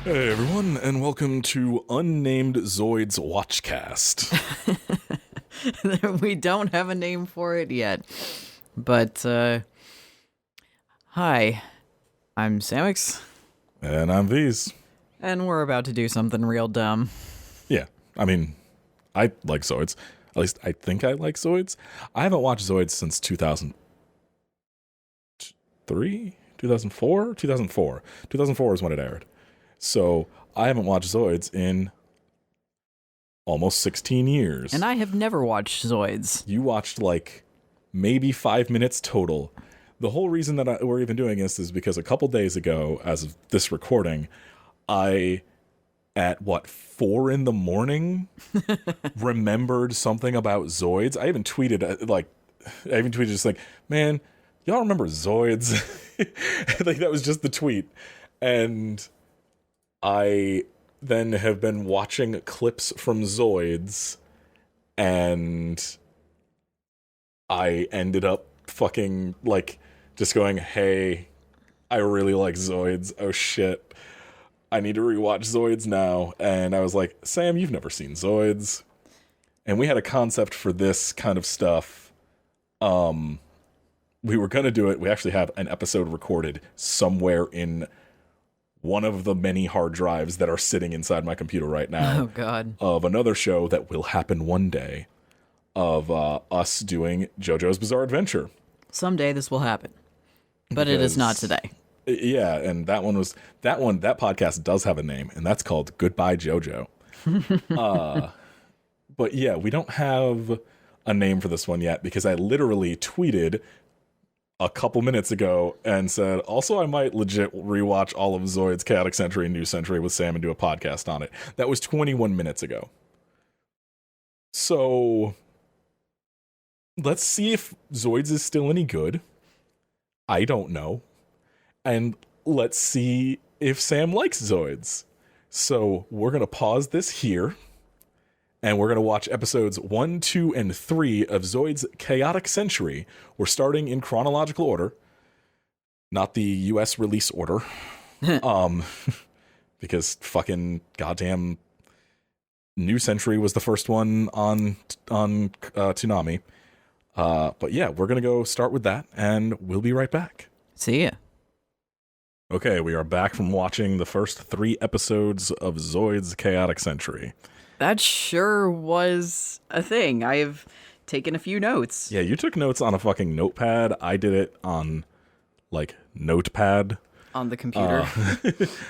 Hey everyone, and welcome to Unnamed Zoids Watchcast. We don't have a name for it yet. But, hi, I'm Samix, And I'm V's. and we're about to do something real dumb. Yeah, I mean, I like Zoids. At least I think I like Zoids. I haven't watched Zoids since 2003? 2004? 2004. 2004 is when it aired. So I haven't watched Zoids in almost 16 years. And I have never watched Zoids. You watched like maybe 5 minutes total. The whole reason that we're even doing this is because a couple days ago, as of this recording, I, at 4 in the morning, remembered something about Zoids. I even tweeted just like, man, y'all remember Zoids? Like that was just the tweet. And I then have been watching clips from Zoids, and I ended up fucking, like, just going, hey, I really like Zoids. Oh, shit. I need to rewatch Zoids now. And I was like, Sam, you've never seen Zoids. And we had a concept for this kind of stuff. We were going to do it. We actually have an episode recorded somewhere in one of the many hard drives that are sitting inside my computer right now. Oh, God. Of another show that will happen one day of us doing JoJo's Bizarre Adventure. Someday this will happen. But it is not today. Yeah, and that podcast does have a name, and that's called Goodbye JoJo. But yeah, we don't have a name for this one yet because I literally tweeted a couple minutes ago and said, also, I might legit rewatch all of Zoid's Chaotic Century and New Century with Sam and do a podcast on it. That was 21 minutes ago. So let's see if Zoids is still any good. I don't know. And let's see if Sam likes Zoids. So we're going to pause this here, and we're going to watch episodes 1, 2, and 3 of Zoid's Chaotic Century. We're starting in chronological order, not the US release order. Because fucking goddamn New Century was the first one on Toonami. But yeah, we're going to go start with that, and we'll be right back. See ya. Okay, we are back from watching the first 3 episodes of Zoid's Chaotic Century. That sure was a thing. I have taken a few notes. Yeah, you took notes on a fucking notepad. I did it on, like, Notepad. On the computer.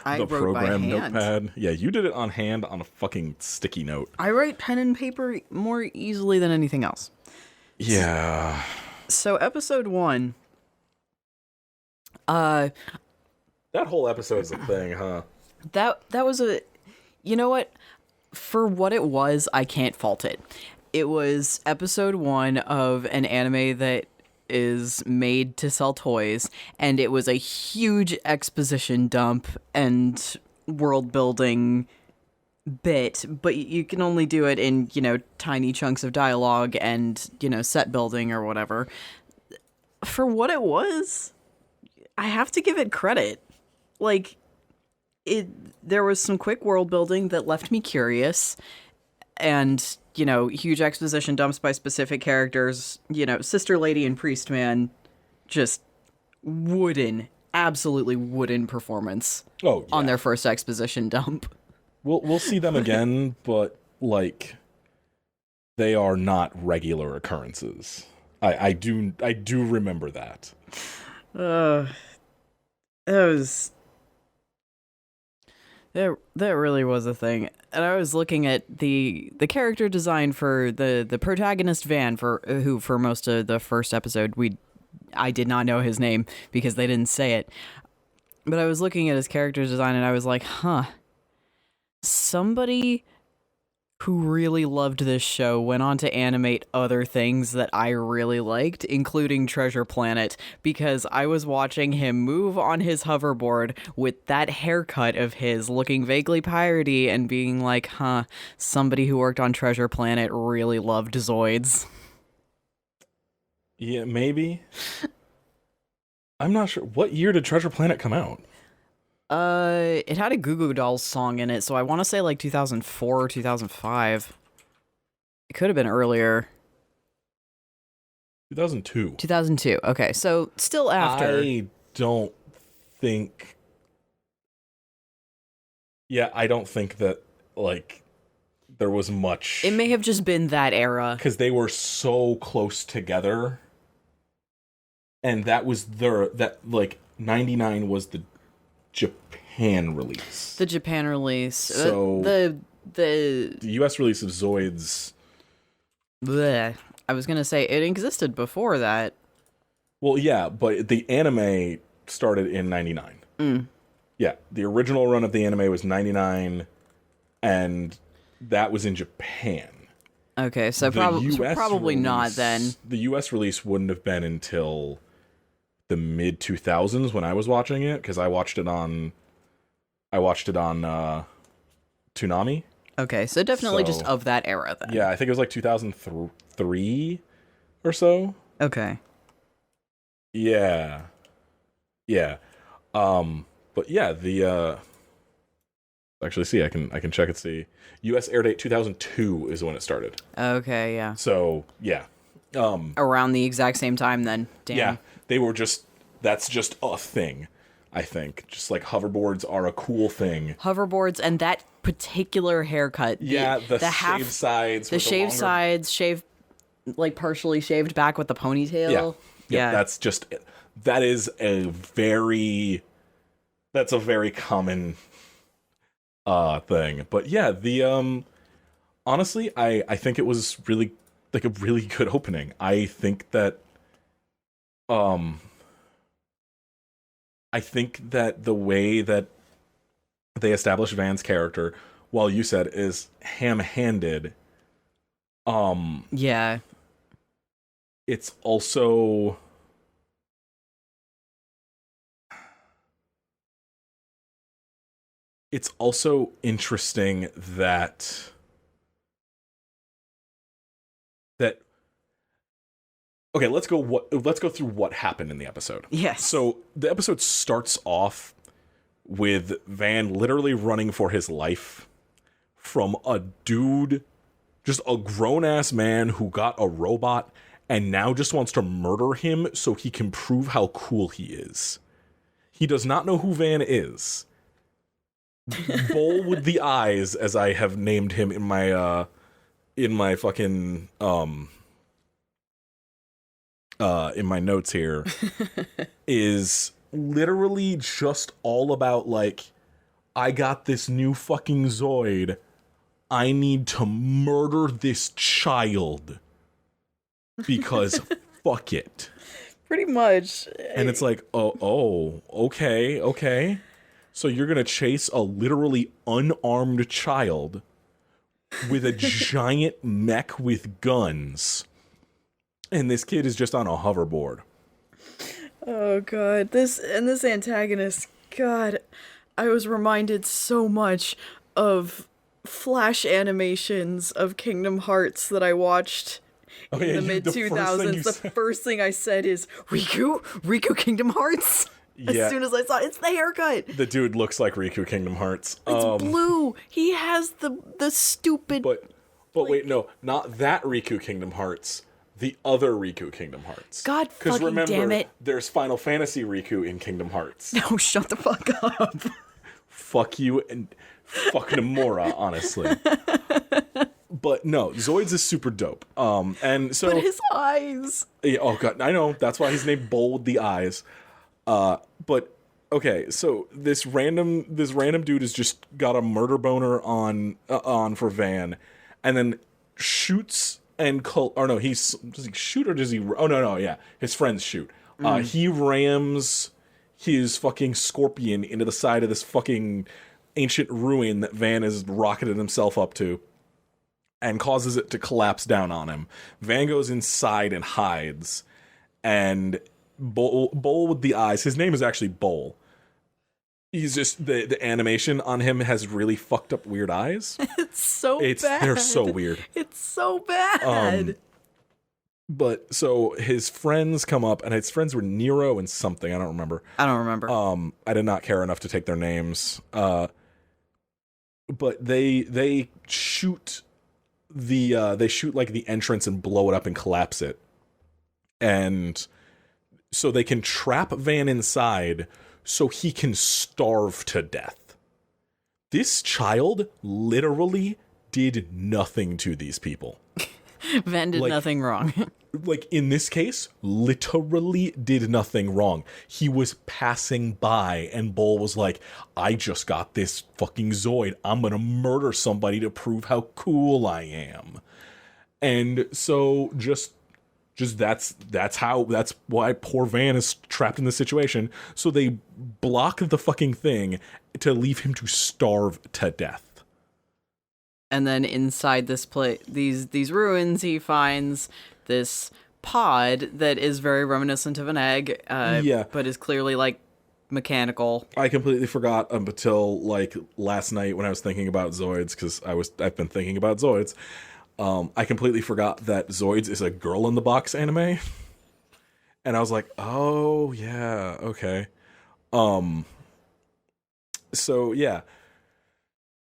I The wrote program by hand. Notepad. Yeah, you did it on hand on a fucking sticky note. I write pen and paper more easily than anything else. Yeah. So episode 1. That whole episode's a thing, huh? That was a, you know what? For what it was, I can't fault it. It was episode 1 of an anime that is made to sell toys, and it was a huge exposition dump and world building bit, but you can only do it in, tiny chunks of dialogue and, set building or whatever. For what it was, I have to give it credit. Like, there was some quick world building that left me curious, and, huge exposition dumps by specific characters. Sister Lady and Priest Man, just absolutely wooden performance on their first exposition dump. We'll see them again, but, like, they are not regular occurrences. I do remember that. That really was a thing. And I was looking at the character design for the protagonist Van, who for most of the first episode I did not know his name because they didn't say it. But I was looking at his character design and I was like, somebody who really loved this show went on to animate other things that I really liked, including Treasure Planet, because I was watching him move on his hoverboard with that haircut of his, looking vaguely piratey and being like, somebody who worked on Treasure Planet really loved Zoids. Yeah, maybe. I'm not sure. What year did Treasure Planet come out? It had a Goo Goo Dolls song in it, so I want to say like 2004 or 2005. It could have been earlier. 2002. 2002. Okay, so still after. I don't think. Yeah, I don't think that, like, there was much. It may have just been that era. Because they were so close together. And that was like, 99 was the Japan release. The Japan release. So the US release of Zoids. Bleh. I was gonna say it existed before that. Well, yeah, but the anime started in 99. Mm. Yeah, the original run of the anime was 99, and that was in Japan. Okay, so probably not then. The US release wouldn't have been until the mid 2000s when I was watching it, because I watched it on Toonami. Okay, so definitely just of that era then. Yeah, I think it was like 2003 or so. Okay. Yeah. But yeah, the actually see I can check and see. US air date 2002 is when it started. Okay, yeah. So, yeah. Around the exact same time then. Damn. Yeah, that's just a thing, I think. Just like hoverboards are a cool thing. Hoverboards and that particular haircut. The shaved sides. The shaved sides, like partially shaved back with the ponytail. Yeah. That's a very common thing. But yeah, honestly, I think it was really like a really good opening. I think that the way that they establish Van's character, while you said is ham-handed, yeah, it's also interesting that okay, let's go through what happened in the episode. Yes. So the episode starts off with Van literally running for his life from a dude, just a grown-ass man who got a robot and now just wants to murder him so he can prove how cool he is. He does not know who Van is. Bull with the eyes, as I have named him in my fucking in my notes here, is literally just all about like, I got this new fucking Zoid. I need to murder this child because fuck it. Pretty much. And it's like, oh, okay. So you're gonna chase a literally unarmed child with a giant mech with guns, and this kid is just on a hoverboard. Oh god, this antagonist, god, I was reminded so much of Flash animations of Kingdom Hearts that I watched in the mid-2000s. The first thing I said is, Riku Kingdom Hearts? Yeah. As soon as I saw it, it's the haircut. The dude looks like Riku Kingdom Hearts. It's blue. He has the stupid... But wait, no, not that Riku Kingdom Hearts. The other Riku Kingdom Hearts. God fucking damn it. There's Final Fantasy Riku in Kingdom Hearts. No, shut the fuck up. Fuck you and fuck Nomura, honestly. But no, Zoids is super dope. And so... But his eyes. Yeah, oh god, I know. That's why he's named Bull with the eyes. But okay, so this random dude has just got a murder boner on for Van, and then shoots and does he shoot or does he? Oh no, yeah, his friends shoot. He rams his fucking scorpion into the side of this fucking ancient ruin that Van has rocketed himself up to, and causes it to collapse down on him. Van goes inside and hides, and Bull with the eyes. His name is actually Bull. He's just the animation on him has really fucked up weird eyes. It's so bad. They're so weird. It's so bad. But so his friends come up, and his friends were Nero and something. I don't remember. I don't remember. I did not care enough to take their names. But they shoot they shoot like the entrance and blow it up and collapse it. And so they can trap Van inside so he can starve to death. This child literally did nothing to these people. Van did nothing wrong. Like, in this case, literally did nothing wrong. He was passing by, and Bull was like, I just got this fucking Zoid. I'm gonna murder somebody to prove how cool I am. And so just that's why poor Van is trapped in this situation. So they block the fucking thing to leave him to starve to death. And then inside this these ruins, he finds this pod that is very reminiscent of an egg, but is clearly like mechanical. I completely forgot until like last night when I was thinking about Zoids, because I've been thinking about Zoids. I completely forgot that Zoids is a girl in the box anime, and I was like, oh yeah, okay. So yeah.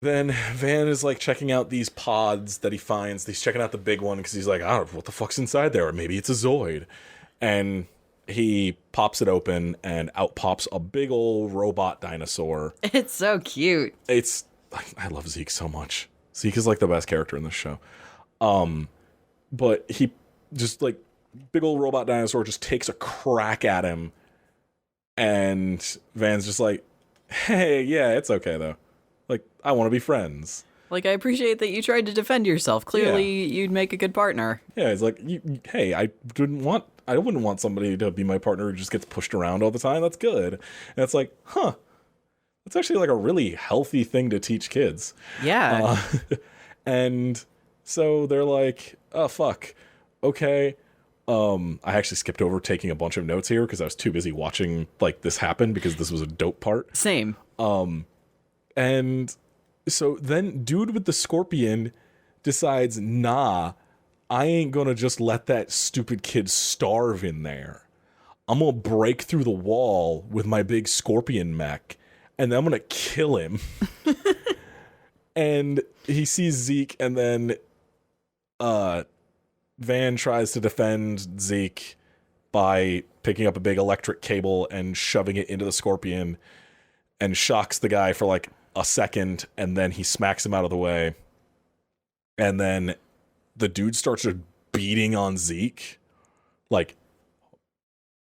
Then Van is like checking out these pods that he finds. He's checking out the big one because he's like, I don't know what the fuck's inside there. Or maybe it's a Zoid. And he pops it open, and out pops a big old robot dinosaur. It's so cute. I love Zeke so much. Zeke is like the best character in this show. But he just like, big old robot dinosaur just takes a crack at him. And Van's just like, hey, yeah, it's okay though. Like, I want to be friends. Like, I appreciate that you tried to defend yourself. Clearly, you'd make a good partner. Yeah, it's like, hey, I wouldn't want somebody to be my partner who just gets pushed around all the time. That's good. And it's like, huh, that's actually like a really healthy thing to teach kids. Yeah. And so they're like, oh, fuck. Okay. I actually skipped over taking a bunch of notes here because I was too busy watching like this happen because this was a dope part. Same. And so then dude with the scorpion decides, nah, I ain't gonna just let that stupid kid starve in there. I'm gonna break through the wall with my big scorpion mech, and then I'm gonna kill him. And he sees Zeke, and then Van tries to defend Zeke by picking up a big electric cable and shoving it into the scorpion, and shocks the guy for like a second, and then he smacks him out of the way. And then the dude starts just beating on Zeke, like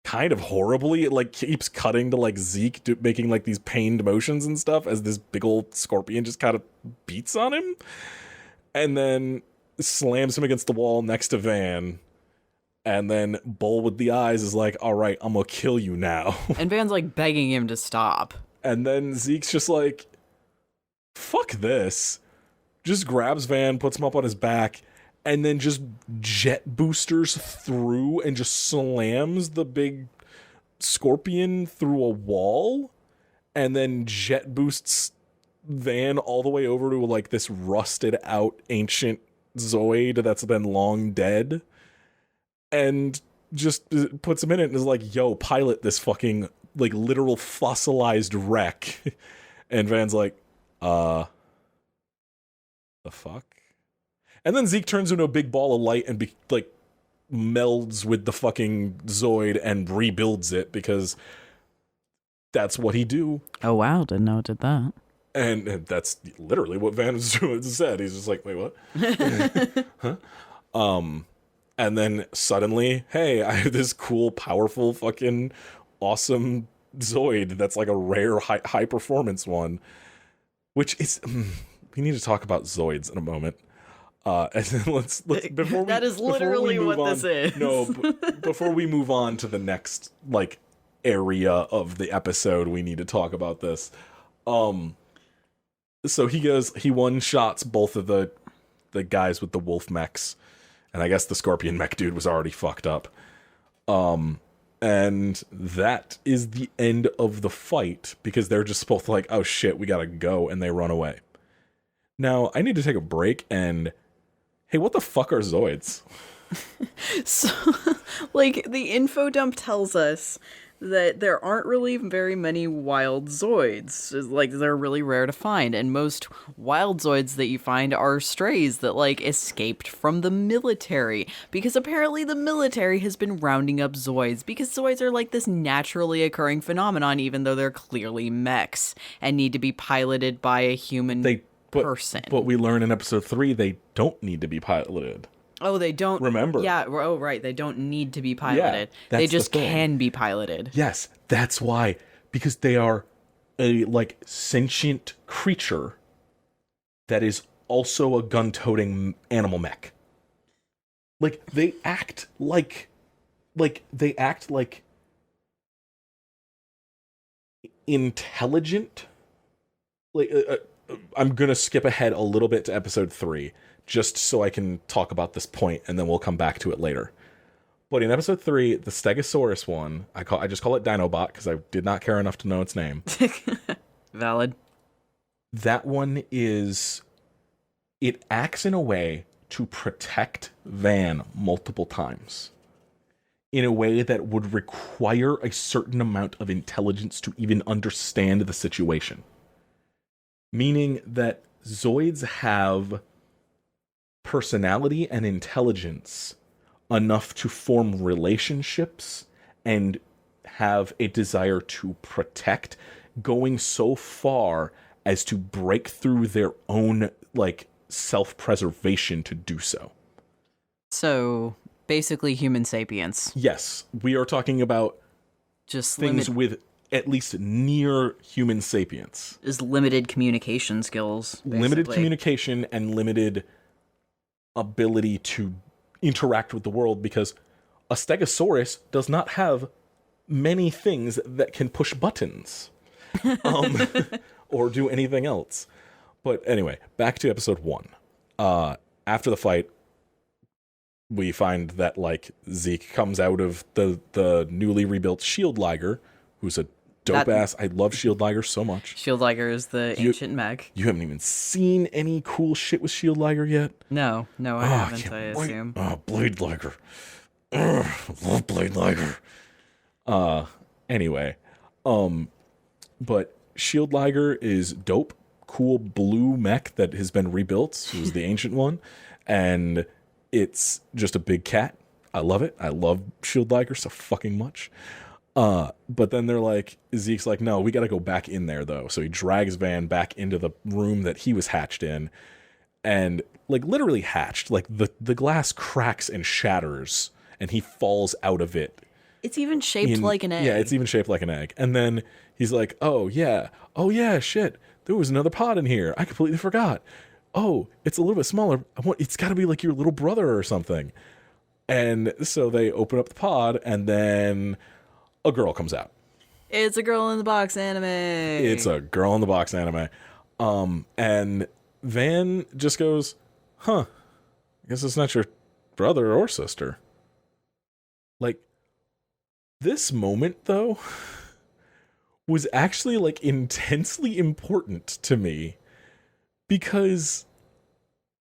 kind of horribly. It like keeps cutting to like Zeke making like these pained motions and stuff as this big old scorpion just kind of beats on him, and then slams him against the wall next to Van. And then Bull with the eyes is like, all right, I'm gonna kill you now. And Van's like begging him to stop. And then Zeke's just like, fuck this. Just grabs Van, puts him up on his back, and then just jet boosters through and just slams the big scorpion through a wall, and then jet boosts Van all the way over to like this rusted out ancient Zoid that's been long dead, and just puts him in it and is like, yo, pilot this fucking like literal fossilized wreck. And Van's like, the fuck? And then Zeke turns into a big ball of light and like melds with the fucking Zoid and rebuilds it because that's what he do. Oh wow, didn't know it did that. And that's literally what Van said. He's just like, wait, what? Huh? And then suddenly, hey, I have this cool, powerful, fucking awesome Zoid that's like a rare high performance one, which is we need to talk about Zoids in a moment. And then let's before we, that is literally what on, this is. No, before we move on to the next like area of the episode, we need to talk about this. So he one-shots both of the guys with the wolf mechs, and I guess the scorpion mech dude was already fucked up. And that is the end of the fight because they're just both like, oh shit, we gotta go, and they run away. Now, I need to take a break and, hey, what the fuck are Zoids? So, like, the info dump tells us that there aren't really very many wild Zoids. Like, they're really rare to find, and most wild Zoids that you find are strays that, like, escaped from the military. Because apparently the military has been rounding up Zoids, because Zoids are, like, this naturally occurring phenomenon, even though they're clearly mechs, and need to be piloted by a human person. But we learn in episode 3 they don't need to be piloted. Oh, they don't. Remember. Yeah, oh, right. They don't need to be piloted. Yeah, they just can be piloted. Yes, that's why. Because they are a, like, sentient creature that is also a gun-toting animal mech. Like, they act like intelligent. Like, I'm gonna skip ahead a little bit to episode 3, just so I can talk about this point, and then we'll come back to it later. But in episode 3, the Stegosaurus one, I just call it Dinobot because I did not care enough to know its name. Valid. That one it acts in a way to protect Van multiple times. In a way that would require a certain amount of intelligence to even understand the situation. Meaning that Zoids have personality and intelligence enough to form relationships and have a desire to protect, going so far as to break through their own, like, self-preservation to do so. So, basically human sapiens. Yes, we are talking about just things with at least near human sapience. Is limited communication skills. Basically. Limited communication and limited ability to interact with the world, because a Stegosaurus does not have many things that can push buttons or do anything else. But anyway, back to episode 1. After the fight, we find that, like, Zeke comes out of the newly rebuilt Shield Liger, who's a dope ass. I love Shield Liger so much. Shield Liger is the ancient mech. You haven't even seen any cool shit with Shield Liger yet? No, I haven't, I assume. Oh, Blade Liger. I love Blade Liger. Anyway. But Shield Liger is dope, cool blue mech that has been rebuilt. It was the ancient one. And it's just a big cat. I love it. I love Shield Liger so fucking much. But then they're like, Zeke's like, no, we gotta go back in there though. So he drags Van back into the room that he was hatched in, and, like, literally hatched. Like, the glass cracks and shatters, and he falls out of it. It's even shaped like an egg. Yeah, it's even shaped like an egg. And then he's like, oh yeah, shit, there was another pod in here. I completely forgot. Oh, it's a little bit smaller. It's gotta be like your little brother or something. And so they open up the pod, and then a girl comes out. It's a girl in the box anime. It's a girl in the box anime. And Van just goes, huh, I guess it's not your brother or sister. Like, this moment, though, was actually, like, intensely important to me, because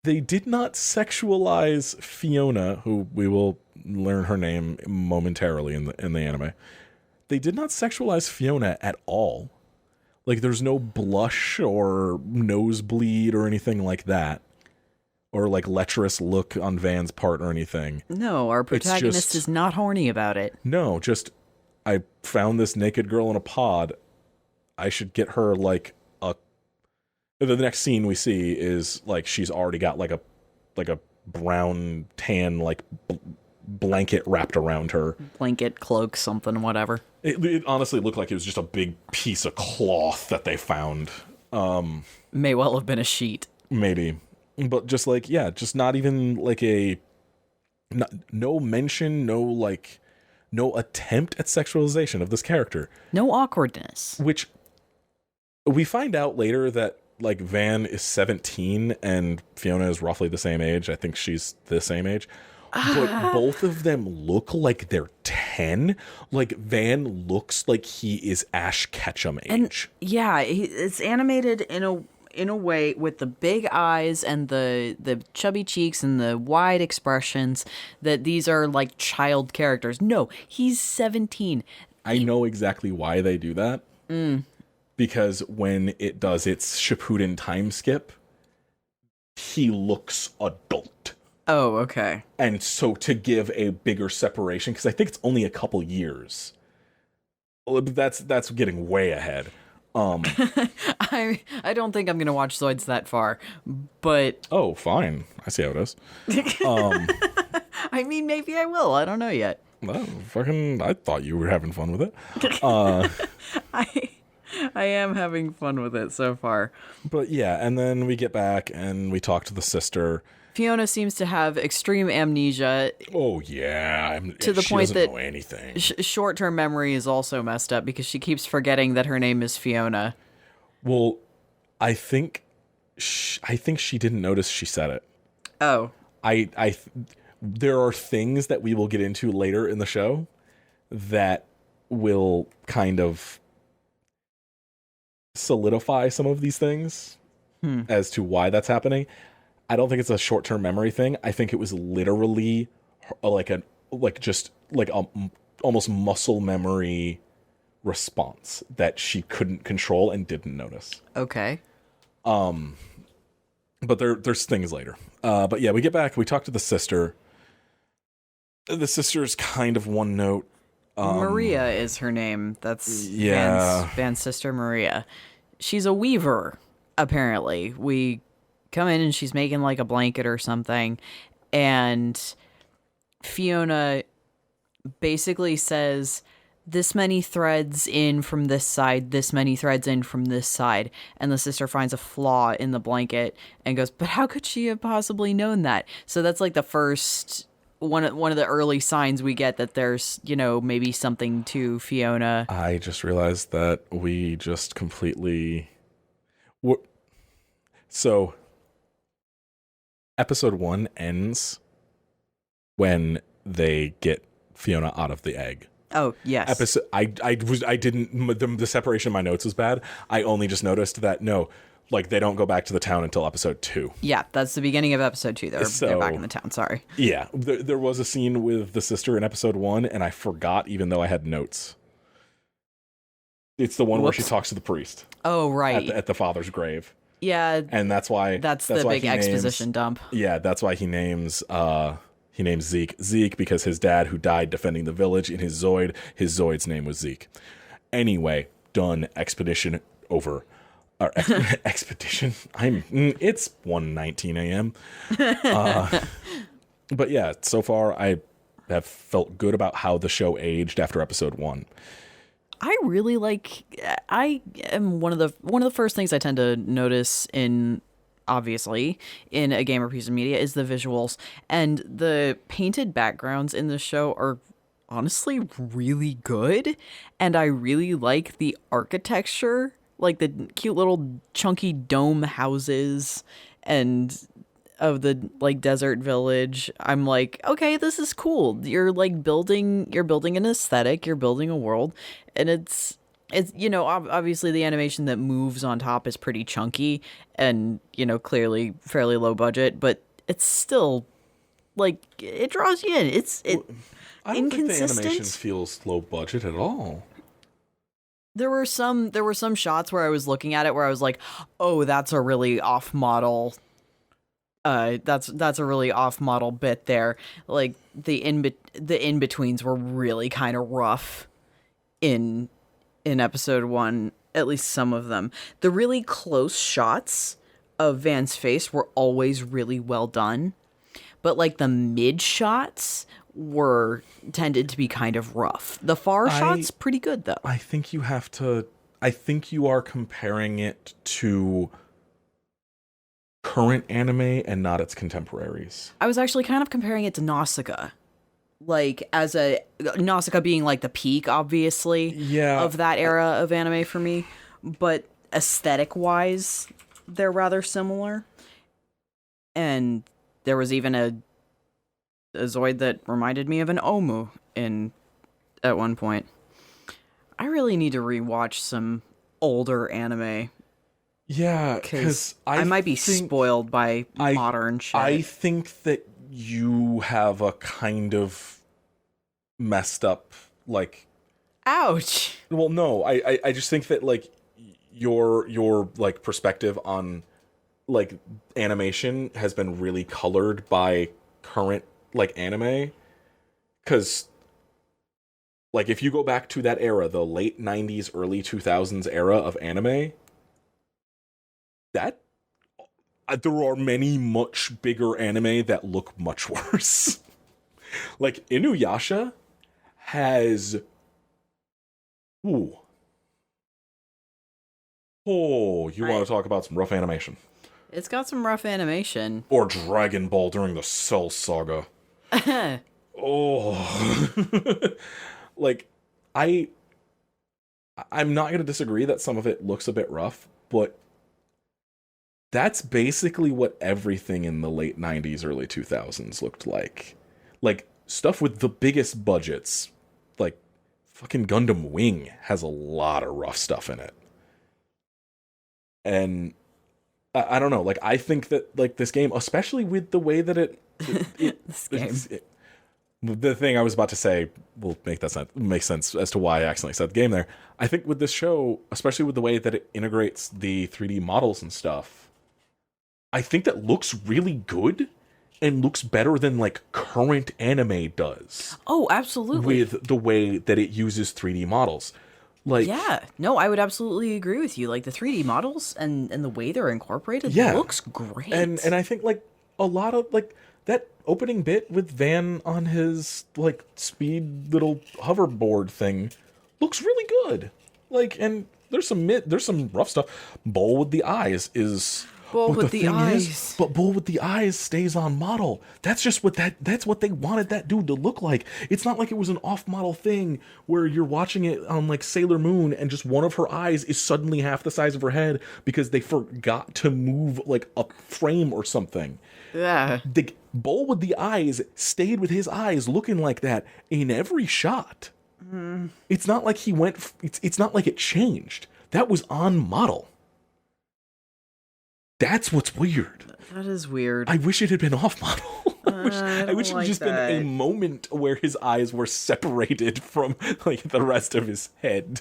they did not sexualize Fiona, who we will learn her name momentarily in the anime. They did not sexualize Fiona at all. Like, there's no blush or nosebleed or anything like that. Or, like, lecherous look on Van's part or anything. No, our protagonist is not horny about it. No, just, I found this naked girl in a pod. I should get her, like, the next scene we see is, like, she's already got, like a brown, tan, like, blanket wrapped around her. Blanket, cloak, something, whatever. It honestly looked like it was just a big piece of cloth that they found. May well have been a sheet. Maybe. But just, like, yeah, just not even, like, no mention, no attempt at sexualization of this character. No awkwardness. Which, we find out later that, like, Van is 17 and Fiona is roughly the same age. I think she's the same age. But both of them look like they're 10. Like, Van looks like he is Ash Ketchum age. And, yeah, it's animated in in a way with the big eyes and the chubby cheeks and the wide expressions that these are like child characters. No, he's 17. I know exactly why they do that. Because when it does its Shippuden time skip, he looks adult. Oh, okay. And so to give a bigger separation, because I think it's only a couple years. Well, that's getting way ahead. I don't think I'm gonna watch Zoids that far, but Oh, fine. I see how it is. I mean, maybe I will. I don't know yet. Well, I thought you were having fun with it. I am having fun with it so far. But yeah, and then we get back and we talk to the sister. Fiona seems to have extreme amnesia. Oh yeah, to the she point doesn't that know anything. Short-term memory is also messed up because she keeps forgetting that her name is Fiona. Well, I think she didn't notice she said it. Oh, There are things that we will get into later in the show that will kind of solidify some of these things as to why that's happening. I don't think it's a short-term memory thing. I think it was literally almost muscle memory response that she couldn't control and didn't notice. okay. But there's things later. But yeah, we get back. We talk to the sister. The sister's kind of one note. Maria is her name. That's Yeah. Van's sister, Maria. She's a weaver, apparently. We come in and she's making like a blanket or something, and Fiona basically says, this many threads in from this side, this many threads in from this side. And the sister finds a flaw in the blanket and goes, but how could she have possibly known that? So that's like the first one of the early signs we get that there's, maybe something to Fiona. I just realized that we just completely... So, episode 1 ends when they get Fiona out of the egg. Oh, yes. I didn't... The separation of my notes was bad. I only just noticed that, no, like, they don't go back to the town until episode 2. Yeah, that's the beginning of episode 2. They're back in the town, sorry. Yeah, there was a scene with the sister in episode 1, and I forgot even though I had notes. It's the one where she talks to the priest. Oh, right. At the father's grave. Yeah. And that's why... That's the big exposition dump. Yeah, that's why he names Zeke because his dad, who died defending the village in his Zoid's name was Zeke. Anyway, done. Expedition over. Expedition. It's 1:19 a.m. But yeah, so far I have felt good about how the show aged after episode 1. I am one of the first things I tend to notice in a gamer piece of media is the visuals, and the painted backgrounds in the show are honestly really good, and I really like the architecture, like the cute little chunky dome houses and of the like desert village. I'm like, okay, this is cool. You're building an aesthetic, you're building a world, and it's obviously the animation that moves on top is pretty chunky and clearly fairly low budget, but it's still like it draws you in. I don't think the animation feels low budget at all. There were some shots where I was looking at it where I was like, oh, that's a really off model. That's a really off model bit there. Like the in betweens were really kind of rough in episode 1, at least some of them. The really close shots of Van's face were always really well done, but like the mid shots tended to be kind of rough. The far shots pretty good though. I think you are comparing it to current anime and not its contemporaries. I was actually kind of comparing it to Nausicaa. Like, as Nausicaa being like the peak, obviously, of that era of anime for me. But aesthetic wise, they're rather similar. And there was even a Zoid that reminded me of an Omu at one point. I really need to rewatch some older anime. Yeah, Because because I might be spoiled by I modern shit. I think that you have a kind of messed up, like, Ouch! well, no, I just think that, like, your like perspective on like animation has been really colored by current like anime, because like if you go back to that era, the late 90s early 2000s era of anime, that there are many much bigger anime that look much worse. Like Inuyasha has, ooh, oh, you want I to talk about some rough animation? It's got some rough animation. Or Dragon Ball during the Cell Saga. Oh, like I I'm not going to disagree that some of it looks a bit rough, but that's basically what everything in the late 90s early 2000s looked like. Like stuff with the biggest budgets, like fucking Gundam Wing has a lot of rough stuff in it. And I don't know, like I think that like this game, especially with the way that This game. the thing I was about to say will make sense as to why I accidentally said the game there. I think with this show, especially with the way that it integrates the 3D models and stuff, I think that looks really good and looks better than like current anime does Oh, absolutely. with the way that it uses 3D models. Like, Yeah. No, I would absolutely agree with you. Like the 3D models and the way they're incorporated yeah. looks great. And I think like a lot of like that opening bit with Van on his like speed little hoverboard thing looks really good. Like, and there's some rough stuff. Bull with the eyes is Bull but with the the thing eyes. is, but Bull with the eyes stays on model. That's what they wanted that dude to look like. It's not like it was an off model thing where you're watching it on like Sailor Moon and just one of her eyes is suddenly half the size of her head because they forgot to move like a frame or something. Yeah. The Bull with the eyes stayed with his eyes looking like that in every shot. It's not like he went. It's not like it changed. That was on model. That's what's weird. That is weird. I wish it had been off model. I wish it had like just been a moment where his eyes were separated from like the rest of his head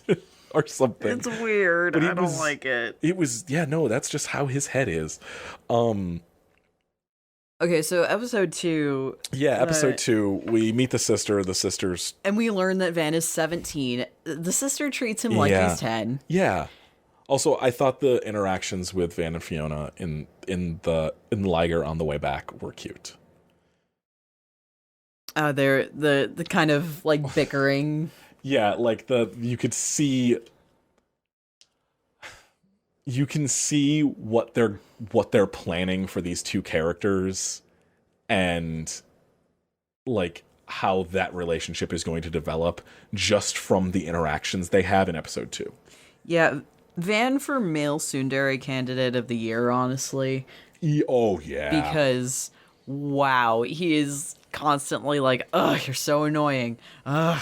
or something. It's weird. But I don't like it. It was no, that's just how his head is. Okay, so episode 2. Yeah, episode 2, we meet the sister. The sister's And we learn that Van is 17. The sister treats him like Yeah. he's 10. yeah. Also, I thought the interactions with Van and Fiona in Liger on the way back were cute. They're the kind of like bickering. Yeah, like you can see what they're planning for these two characters and like how that relationship is going to develop just from the interactions they have in episode 2. Yeah, Van for male tsundere candidate of the year, honestly. Oh yeah. Because wow, he is constantly like, ugh, you're so annoying. Ugh.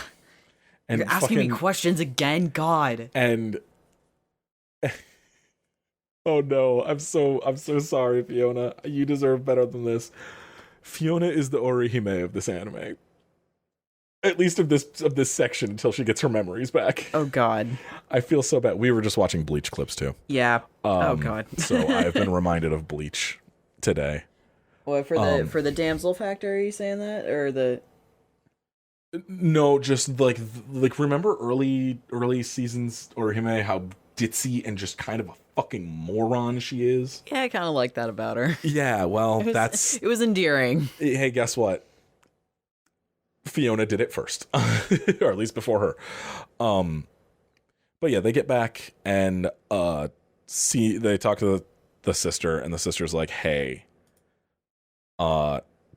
and You're asking me fucking- questions again, God. and oh no, I'm so sorry, Fiona. You deserve better than this. Fiona is the Orihime of this anime. At least of this section until she gets her memories back. Oh God. I feel so bad. We were just watching Bleach clips too. Yeah. Oh God. So I've been reminded of Bleach today. What for the damsel factor? Are you saying that or the? No, just like remember early seasons Orihime, how ditzy and just kind of a fucking moron she is. Yeah, I kind of like that about her. Yeah, well, It was endearing. Hey, guess what? Fiona did it first, or at least before her. But yeah, they get back and they talk to the sister, and the sister's like, "Hey,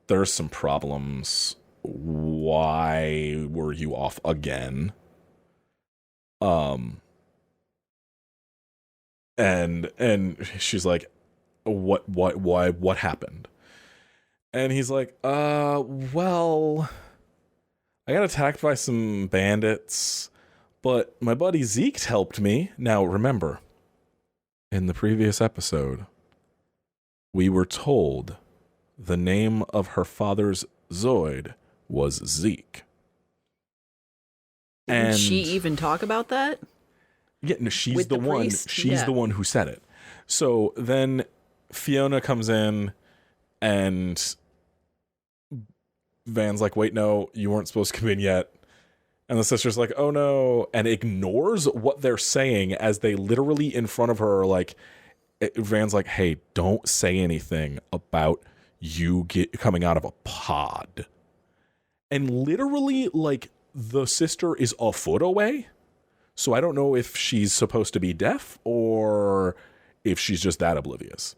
there's some problems. Why were you off again?" And she's like, what happened? And he's like, well, I got attacked by some bandits, but my buddy Zeke helped me. Now, remember, In the previous episode, we were told the name of her father's Zoid was Zeke. Didn't she even talk about that? Yeah, no, she's With the the one. priest? She's Yeah. the one who said it. So then Fiona comes in, and Van's like, "Wait, no, you weren't supposed to come in yet." And the sister's like, "Oh no," and ignores what they're saying as they literally in front of her are like, Van's like, "Hey, don't say anything about you coming out of a pod." And literally, like, the sister is a foot away. So I don't know if she's supposed to be deaf or if she's just that oblivious.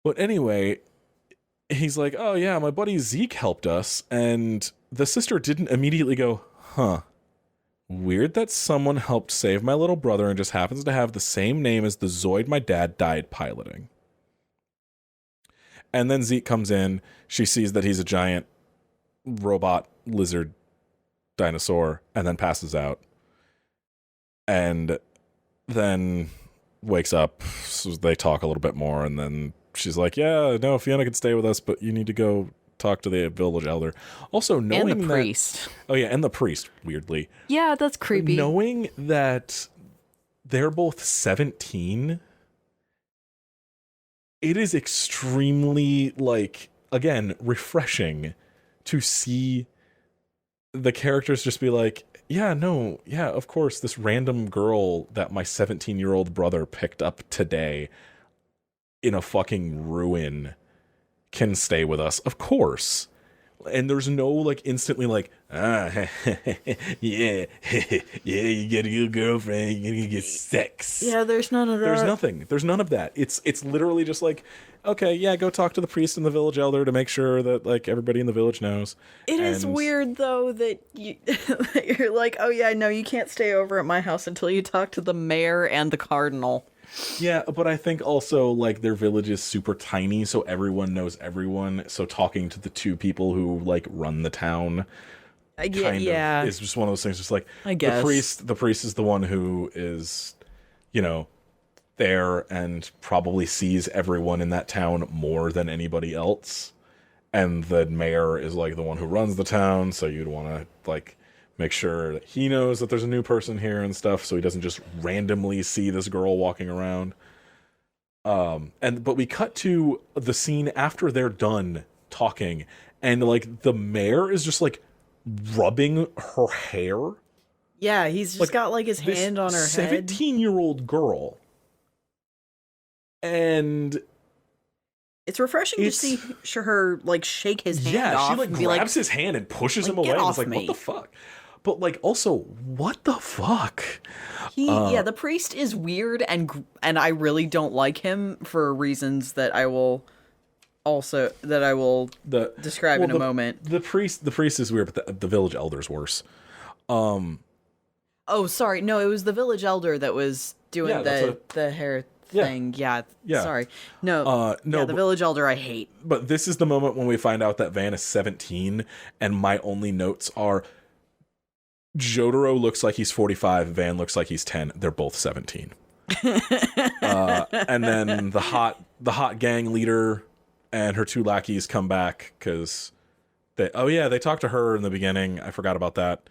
But anyway, he's like, "Oh yeah, my buddy Zeke helped us." And the sister didn't immediately go, "Huh. Weird that someone helped save my little brother and just happens to have the same name as the Zoid my dad died piloting." And then Zeke comes in. She sees that he's a giant robot lizard dinosaur and then passes out. And then wakes up. So they talk a little bit more. And then she's like, "Yeah, no, Fiona can stay with us, but you need to go talk to the village elder." Also, knowing And the priest. Oh, yeah, and the priest, weirdly. Yeah, that's creepy. Knowing that they're both 17, it is extremely, like, again, refreshing to see the characters just be like, "Yeah, no, yeah, of course, this random girl that my 17-year-old brother picked up today in a fucking ruin can stay with us. Of course." And there's no, like, instantly, like, yeah, yeah, you get a good girlfriend, you're gonna get sex. Yeah, there's none of that. There's nothing. There's none of that. It's literally just like, okay, yeah, go talk to the priest and the village elder to make sure that, like, everybody in the village knows. It is weird, though, that that you're like, "Oh yeah, no, you can't stay over at my house until you talk to the mayor and the cardinal." Yeah, but I think also, like, their village is super tiny, so everyone knows everyone. So talking to the two people who, like, run the town Yeah. is just one of those things. Just like, I guess. the priest is the one who is, you know, there and probably sees everyone in that town more than anybody else. And the mayor is, like, the one who runs the town, so you'd want to, like, make sure that he knows that there's a new person here and stuff, so he doesn't just randomly see this girl walking around. But we cut to the scene after they're done talking, and, like, the mayor is just, like, rubbing her hair. Yeah, he's just got, like, his hand on her head. 17-year-old girl. And It's refreshing to see her, like, shake his hand off. Yeah, she, like, and be grabs his hand and pushes him away. "Get And off it's like, me." what the fuck? But, like, also, what the fuck? Yeah, the priest is weird, and I really don't like him for reasons that I will describe in a moment. The priest is weird, but the village elder's worse. Oh, sorry, no, it was the village elder that was doing the hair thing. Yeah. Sorry, no, the village elder I hate. But this is the moment when we find out that Van is 17, and my only notes are, Jotaro looks like he's 45, Van looks like he's 10. They're both 17. And then the hot gang leader and her two lackeys come back because they talked to her in the beginning. I forgot about that.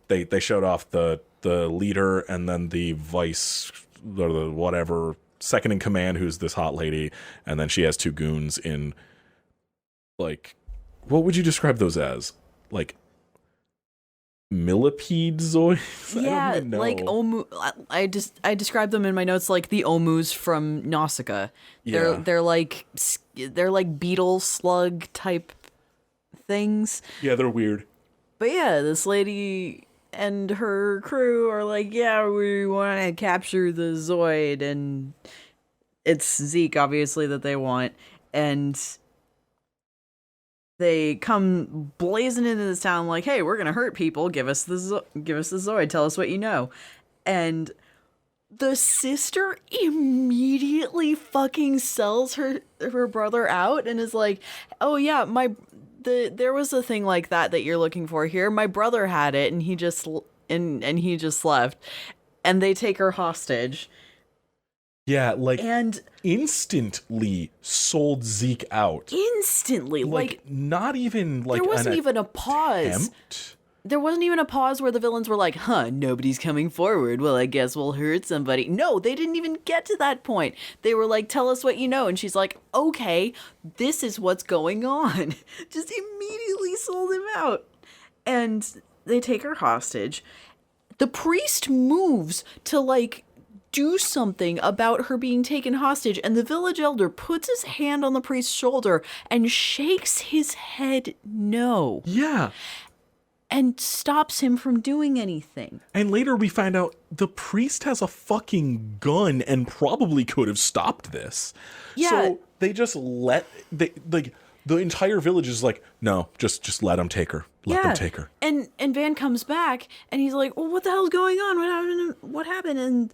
They showed off the leader and then the vice, the whatever, second in command, who's this hot lady, and then she has two goons in, like, what would you describe those as? Like, millipede Zoids? Yeah, I don't even know. like Omu. I described them in my notes like the Omus from Nausicaa. Yeah. They're like beetle slug type things. Yeah, they're weird. But yeah, this lady and her crew are like, "Yeah, we want to capture the Zoid," and it's Zeke obviously that they want, and they come blazing into this town like, "Hey, we're gonna hurt people. Give us the Zoid. Tell us what you know." And the sister immediately fucking sells her brother out and is like, "Oh yeah, there was a thing like that you're looking for here. My brother had it, and he just and he just left." And they take her hostage. Yeah, like And instantly sold Zeke out. instantly, like not even like there wasn't even a pause. attempt. There wasn't even a pause where the villains were like, nobody's coming forward. Well, I guess we'll hurt somebody. No, they didn't even get to that point. They were like, tell us what you know. And she's like, okay, this is what's going on. Just immediately sold him out. And they take her hostage. The priest moves to, like, do something about her being taken hostage. And the village elder puts his hand on the priest's shoulder and shakes his head no. Yeah. And stops him from doing anything. And later we find out the priest has a fucking gun and probably could have stopped this. Yeah. So they just the entire village is like, no, just let him take her. Let them take her. And Van comes back and he's like, well, what the hell's going on? What happened?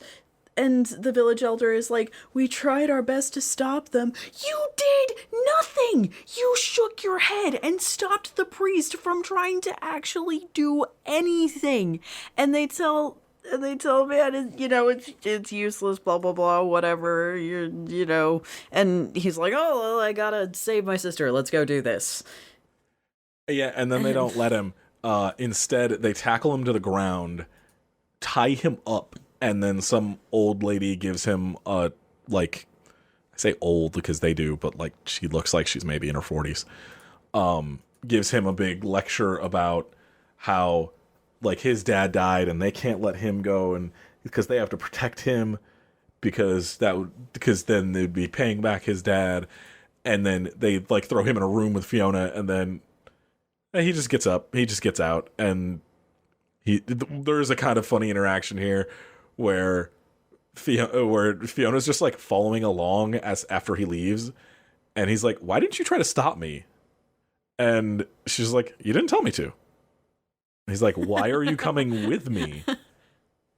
And the village elder is like, we tried our best to stop them. You did nothing! You shook your head and stopped the priest from trying to actually do anything. And they tell Van, it's useless, blah, blah, blah, whatever, and he's like, oh, well, I gotta save my sister. Let's go do this. Yeah, and then they don't let him. Instead, they tackle him to the ground, tie him up, and then some old lady gives him I say old because they do, but like she looks like she's maybe in her 40s. Gives him a big lecture about how like his dad died and they can't let him go and because they have to protect him because then they'd be paying back his dad, and then they like throw him in a room with Fiona, and then he just gets up, he just gets out, and there's a kind of funny interaction here where Fiona's just like following along after he leaves, and he's like, why didn't you try to stop me? And she's like, you didn't tell me to. And he's like, why are you coming with me?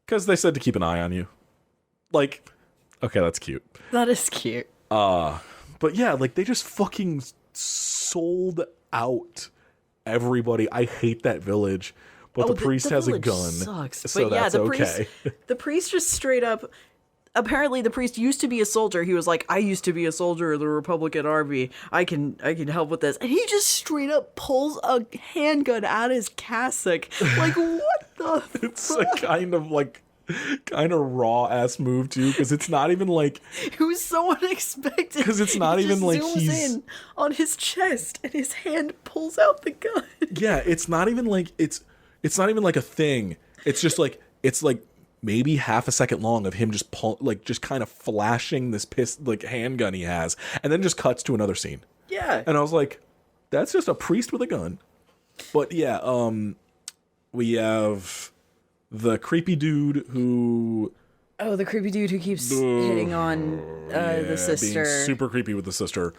Because they said to keep an eye on you. Like, okay, that's cute. That is cute. But yeah, like they just fucking sold out everybody. I hate that village. But the priest has a gun, sucks. So but yeah, that's okay. The priest just straight up. Apparently, the priest used to be a soldier. He was like, "I used to be a soldier of the Republican Army. I can help with this." And he just straight up pulls a handgun out of his cassock. Like, what the? It's a kind of raw ass move too, because it's not even like it was so unexpected. Because it's not even like he's in on his chest and his hand pulls out the gun. Yeah, it's not even like it's not even like a thing. It's just like it's like maybe half a second long of him just just kind of flashing this handgun he has, and then just cuts to another scene. Yeah, and I was like, that's just a priest with a gun. But yeah, we have the creepy dude who. Oh, the creepy dude who keeps hitting on the sister. Being super creepy with the sister.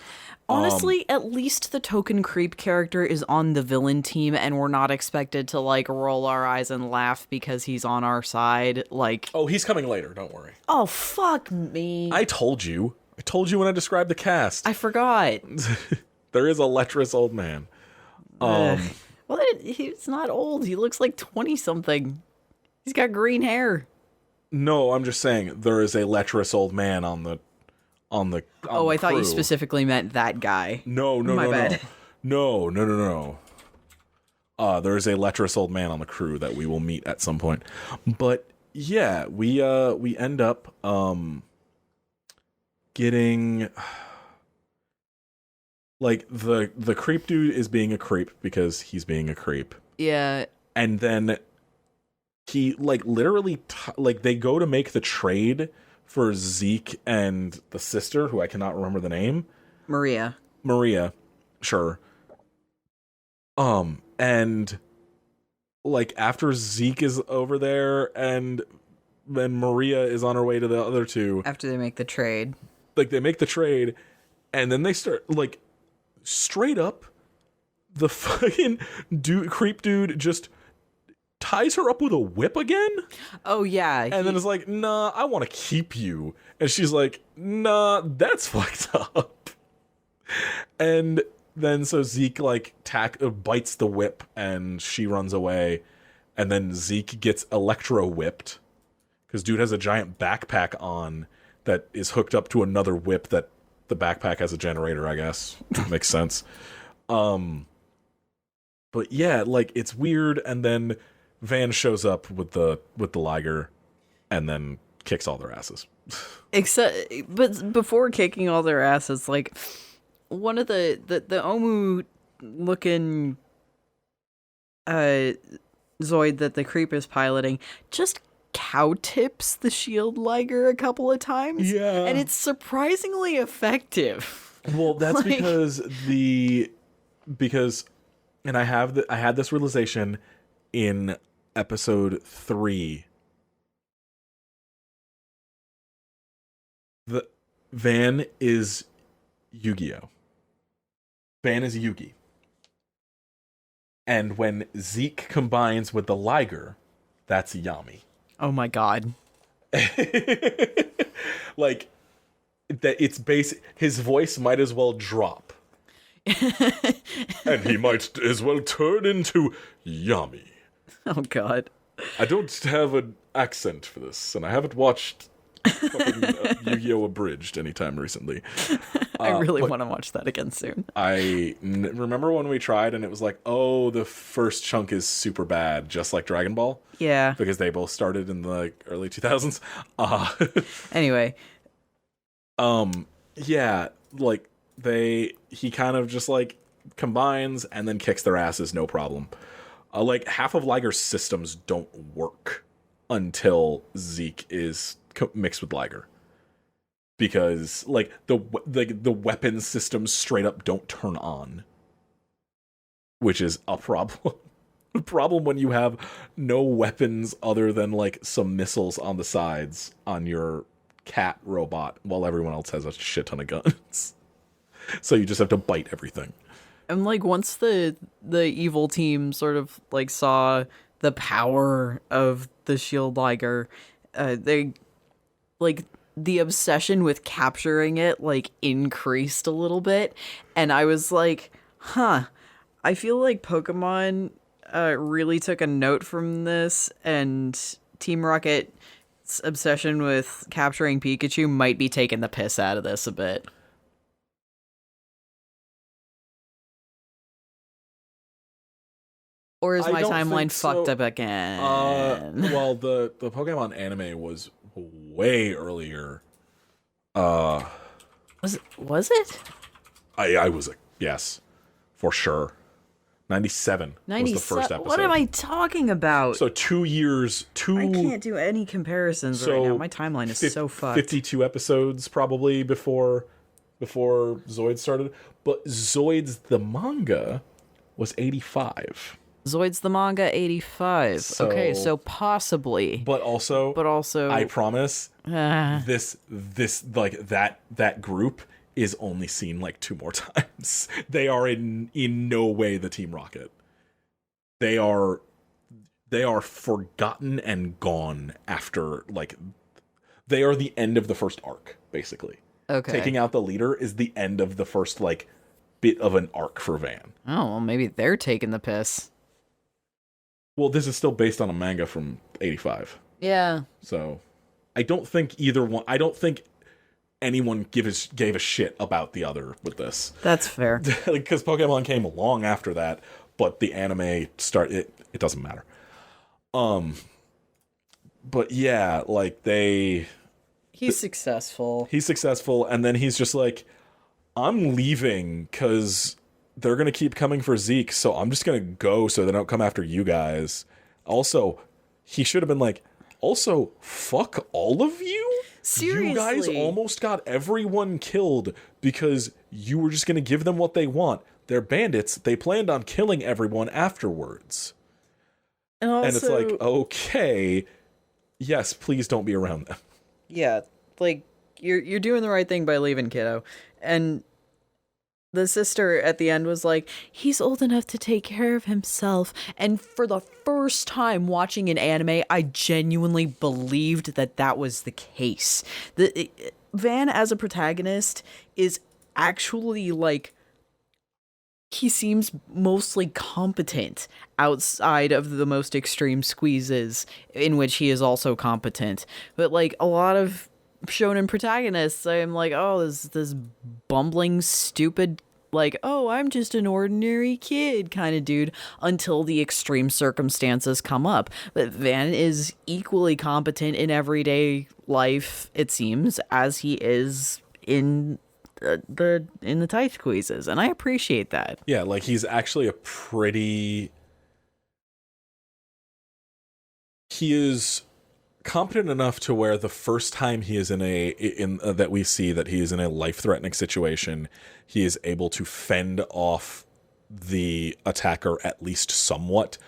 Honestly, at least the token creep character is on the villain team, and we're not expected to like roll our eyes and laugh because he's on our side. Like, oh, he's coming later. Don't worry. Oh, fuck me. I told you when I described the cast. I forgot. There is a lecherous old man. Well, he's not old. He looks like 20-something. He's got green hair. No, I'm just saying there is a lecherous old man on the I thought you specifically meant that guy. No. My bad. No. There is a lecherous old man on the crew that we will meet at some point. But yeah, we end up getting like the creep dude is being a creep because he's being a creep. Yeah. And then he like literally they go to make the trade for Zeke and the sister, who I cannot remember the name. Maria, sure. And like after Zeke is over there and then Maria is on her way to the other two. After they make the trade. Like they make the trade and then they start like straight up the fucking creep dude just ties her up with a whip again. Oh yeah. And then it's like, nah, I want to keep you. And she's like, nah, that's fucked up. And then so Zeke like bites the whip and she runs away. And then Zeke gets electro whipped because dude has a giant backpack on that is hooked up to another whip that the backpack has a generator, I guess. Makes sense. But yeah, like, it's weird, and then Van shows up with the Liger and then kicks all their asses. But before kicking all their asses, like, one of the Omu looking Zoid that the creep is piloting just cow tips the shield Liger a couple of times. Yeah. And it's surprisingly effective. Well, that's Like- because and I had this realization in episode 3. The Van is Yu-Gi-Oh. Van is Yugi. And when Zeke combines with the Liger, that's Yami. Oh my god. Like, that it's basic. His voice might as well drop. And he might as well turn into Yami. Oh god. I don't have an accent for this, and I haven't watched fucking Yu-Gi-Oh! Abridged anytime recently. I really want to watch that again soon. Remember when we tried and it was like, oh, the first chunk is super bad, just like Dragon Ball? Yeah. Because they both started in the early 2000s. Anyway. Yeah, like, he kind of just, like, combines and then kicks their asses, no problem. Like, half of Liger's systems don't work until Zeke is mixed with Liger. Because, like, the weapon systems straight up don't turn on. Which is a problem. A problem when you have no weapons other than, like, some missiles on the sides on your cat robot while everyone else has a shit ton of guns. So you just have to bite everything. And like once the evil team sort of like saw the power of the shield Liger, they like the obsession with capturing it like increased a little bit, and I was like, huh, I feel like Pokemon really took a note from this, and Team Rocket's obsession with capturing Pikachu might be taking the piss out of this a bit. Or is my timeline fucked up again? Well, the Pokemon anime was way earlier. Was it? I was like, yes, for sure. 97 was the first episode. What am I talking about? So 2 years, I can't do any comparisons right now. My timeline is so fucked. 52 episodes probably before Zoids started. But Zoids the manga was 85. Zoids the manga 85. Okay, so possibly. But also I promise this like that group is only seen like 2 more times. They are in no way the Team Rocket. They are forgotten and gone after, like, they are the end of the first arc, basically. Okay. Taking out the leader is the end of the first, like, bit of an arc for Van. Oh, well, maybe they're taking the piss. Well, this is still based on a manga from 85. Yeah. So, I don't think anyone gave a shit about the other with this. That's fair. Because Pokemon came long after that, but the anime it doesn't matter. But yeah, like He's successful. He's successful, and then he's just like, I'm leaving because they're gonna keep coming for Zeke, so I'm just gonna go so they don't come after you guys. Also, he should have been like, also, fuck all of you? Seriously. You guys almost got everyone killed because you were just gonna give them what they want. They're bandits. They planned on killing everyone afterwards. And it's like, okay, yes, please don't be around them. Yeah, like, you're doing the right thing by leaving, kiddo. And the sister at the end was like, he's old enough to take care of himself. And for the first time watching an anime, I genuinely believed that was the case. Van as a protagonist is actually, like, he seems mostly competent outside of the most extreme squeezes in which he is also competent. But, like, a lot of shonen protagonists. I'm like, oh, this bumbling, stupid, like, oh, I'm just an ordinary kid kind of dude until the extreme circumstances come up. But Van is equally competent in everyday life, it seems, as he is in the tithe quizzes, and I appreciate that. Yeah, like he's actually a pretty. He is competent enough to where the first time he is that we see that he is in a life-threatening situation, he is able to fend off the attacker at least somewhat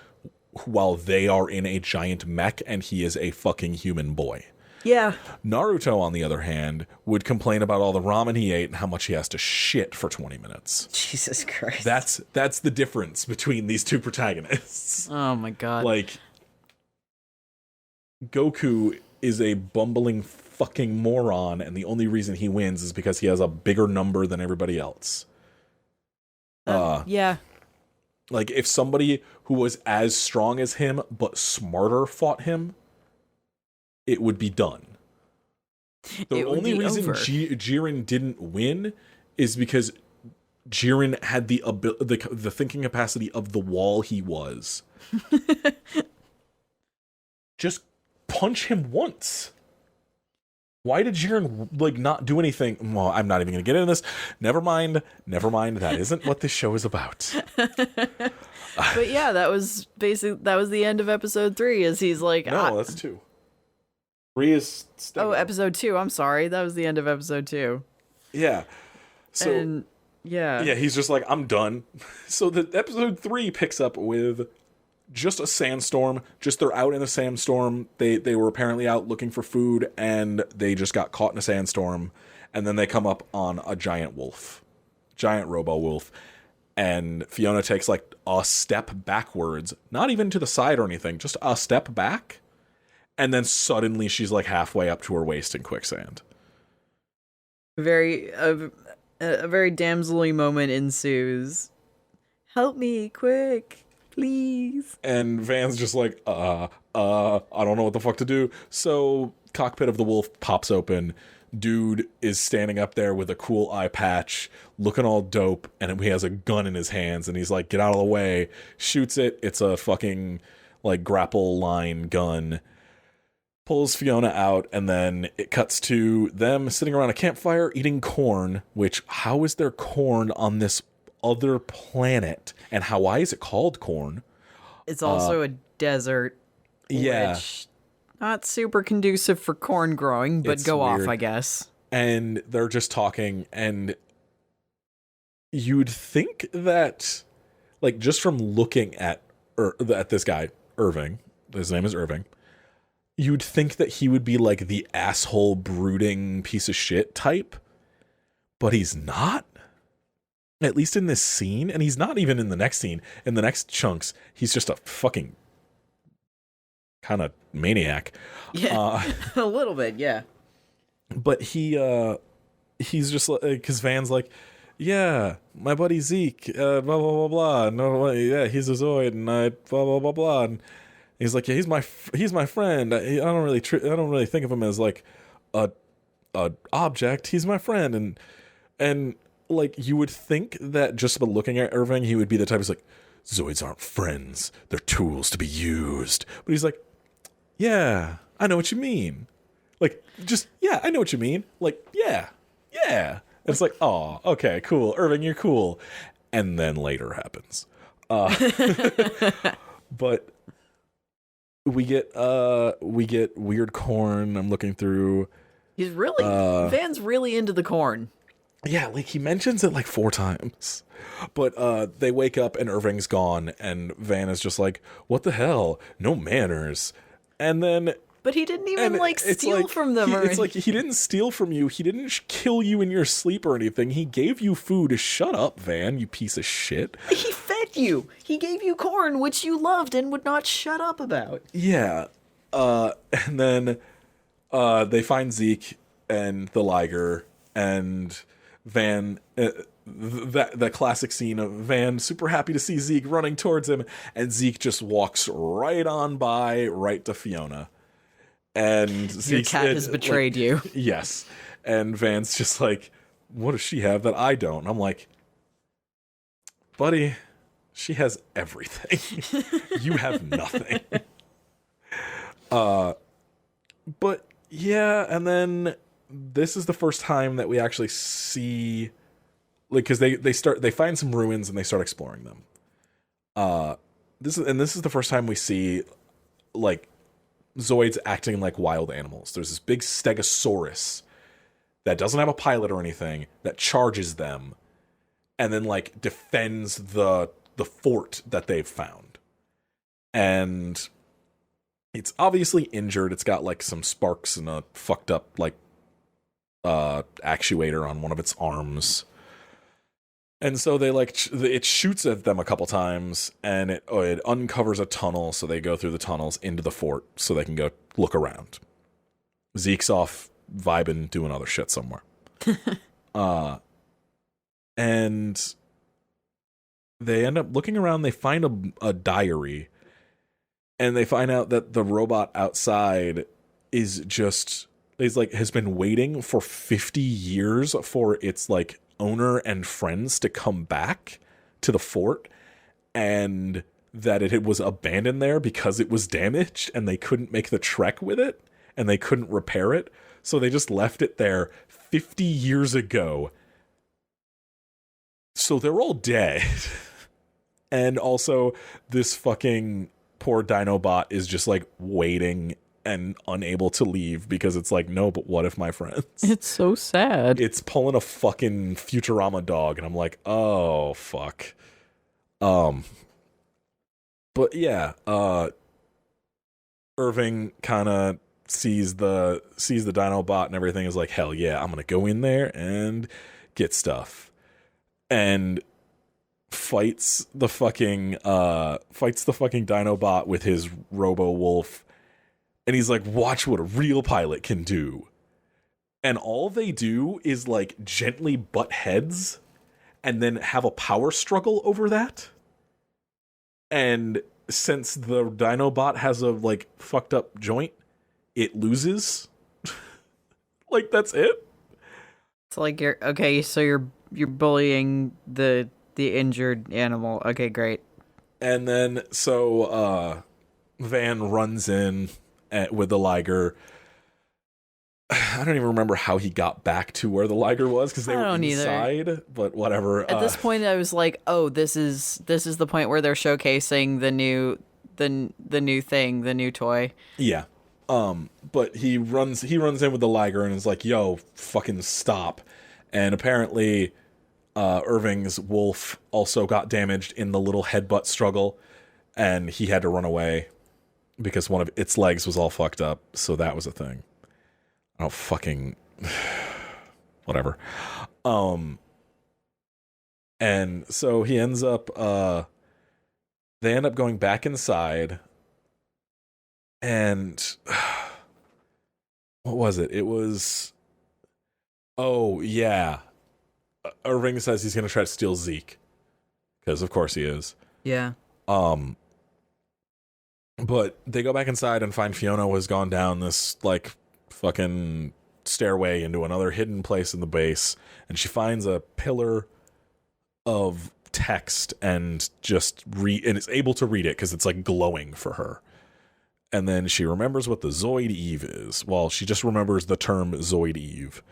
while they are in a giant mech and he is a fucking human boy. Yeah. Naruto, on the other hand, would complain about all the ramen he ate and how much he has to shit for 20 minutes. Jesus Christ. That's the difference between these two protagonists. Oh my god. Like, Goku is a bumbling fucking moron, and the only reason he wins is because he has a bigger number than everybody else. Yeah. Like, if somebody who was as strong as him, but smarter fought him, it would be done. The only reason Jiren didn't win is because Jiren had the thinking capacity of the wall he was. Just punch him once. Why did Jiren like not do anything? Well, I'm not even going to get into this. Never mind. That isn't what this show is about. But yeah, that was the end of episode 3. Is he's like, no, that's 2. 3 is. Episode 2. I'm sorry, that was the end of episode 2. Yeah. So. And, yeah. Yeah, he's just like, I'm done. So the episode 3 picks up with just a sandstorm. Just they're out in a sandstorm. They were apparently out looking for food, and they just got caught in a sandstorm. And then they come up on a giant robo wolf. And Fiona takes like a step backwards, not even to the side or anything, just a step back. And then suddenly she's like halfway up to her waist in quicksand. A very damsel-y moment ensues. Help me, quick, please. And Van's just like, I don't know what the fuck to do. So cockpit of the wolf pops open. Dude is standing up there with a cool eye patch, looking all dope, and he has a gun in his hands, and he's like, get out of the way. Shoots it. It's a fucking like grapple line gun. Pulls Fiona out, and then it cuts to them sitting around a campfire eating corn, which, how is there corn on this other planet? And why is it called corn? It's also a desert. Yeah. Which, not super conducive for corn growing, but It's go weird. off, I guess. And they're just talking, and you'd think that, like, just from looking at this guy, Irving, his name is Irving, you'd think that he would be like the asshole, brooding piece of shit type, but he's not. At least in this scene, and he's not even in the next scene. In the next chunks, he's just a fucking kind of maniac. Yeah, a little bit, yeah. But he's just like, because Van's like, yeah, my buddy Zeke, blah blah blah blah. No, yeah, he's a Zoid, and I blah blah blah blah. And he's like, yeah, he's my friend. I don't really think of him as like a object. He's my friend, and like you would think that just by looking at Irving, he would be the type who's like, Zoids aren't friends; they're tools to be used. But he's like, yeah, I know what you mean. Like, just yeah, I know what you mean. Like, yeah. And it's like, oh, okay, cool, Irving, you're cool. And then later happens, but. We get weird corn. I'm looking through. He's really Van's really into the corn. Yeah, like he mentions it like 4 times. But they wake up and Irving's gone, and Van is just like, "What the hell? No manners." And then, but he didn't even steal from them. It's like he didn't steal from you. He didn't kill you in your sleep or anything. He gave you food. Shut up, Van, you piece of shit. He fed you. He gave you corn, which you loved and would not shut up about. Yeah. And then they find Zeke and the Liger, and Van, the classic scene of Van super happy to see Zeke running towards him, and Zeke just walks right on by, right to Fiona. And Your cat has betrayed you. Yes. And Van's just like, what does she have that I don't? And I'm like, buddy, she has everything. You have nothing. But yeah, and then this is the first time that we actually see, like, because they find some ruins and they start exploring them. This is the first time we see, like, Zoids acting like wild animals. There's this big stegosaurus that doesn't have a pilot or anything that charges them, and then like defends the fort that they've found. And it's obviously injured. It's got like some sparks and a fucked up like actuator on one of its arms. And so they it shoots at them a couple times, and it uncovers a tunnel, so they go through the tunnels into the fort so they can go look around. Zeke's off vibing, doing other shit somewhere. And they end up looking around. They find a diary, and they find out that the robot outside has been waiting for 50 years for its like owner and friends to come back to the fort, and that it was abandoned there because it was damaged and they couldn't make the trek with it and they couldn't repair it, so they just left it there 50 years ago. So they're all dead. And also this fucking poor Dinobot is just like waiting and unable to leave because it's like, no, but what if my friends? It's so sad. It's pulling a fucking Futurama dog, and I'm like, oh fuck. But yeah, Irving kind of sees the Dinobot and everything, is like, hell yeah, I'm gonna go in there and get stuff, and fights the fucking Dinobot with his Robo Wolf. And he's like, watch what a real pilot can do. And all they do is like gently butt heads and then have a power struggle over that. And since the Dinobot has a like fucked up joint, it loses. Like, that's it. It's like you're bullying the injured animal. Okay, great. And then so Van runs in with the Liger. I don't even remember how he got back to where the Liger was because they were inside. Either. But whatever. At this point, I was like, "Oh, this is the point where they're showcasing the new thing, the new toy." Yeah. But he runs in with the Liger and is like, "Yo, fucking stop!" And apparently, Irving's wolf also got damaged in the little headbutt struggle, and he had to run away because one of its legs was all fucked up. So that was a thing. Oh, fucking whatever. And so he ends up, they end up going back inside, and what was it? It was, oh yeah. Irving says he's going to try to steal Zeke, because of course he is. Yeah. But they go back inside and find Fiona has gone down this like fucking stairway into another hidden place in the base, and she finds a pillar of text and and is able to read it because it's like glowing for her. And then she remembers what the Zoid Eve is. Well, she just remembers the term Zoid Eve.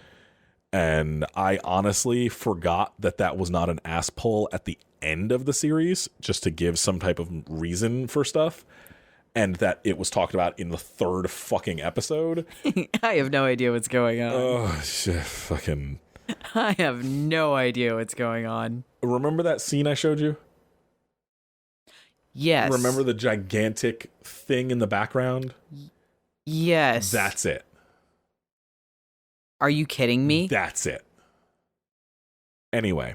And I honestly forgot that was not an ass pull at the end of the series, just to give some type of reason for stuff. And that it was talked about in the third fucking episode. I have no idea what's going on. Oh, shit, fucking... I have no idea what's going on. Remember that scene I showed you? Yes. Remember the gigantic thing in the background? Yes. That's it. Are you kidding me? That's it. Anyway.